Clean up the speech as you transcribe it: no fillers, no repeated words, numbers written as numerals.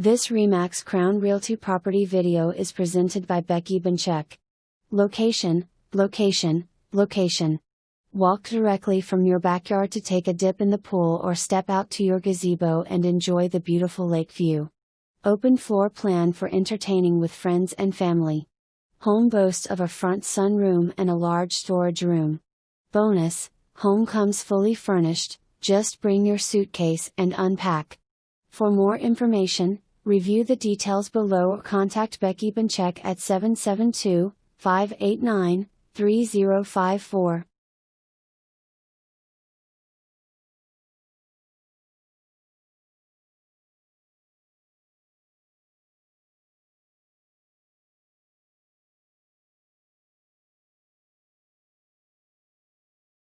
This Remax Crown Realty property video is presented by Becky Boncek. Location, location, location. Walk directly from your backyard to take a dip in the pool or step out to your gazebo and enjoy the beautiful lake view. Open floor plan for entertaining with friends and family. Home boasts of a front sunroom and a large storage room. Bonus, home comes fully furnished, just bring your suitcase and unpack. For more information, review the details below or contact Becky Boncek at 772-589-3054.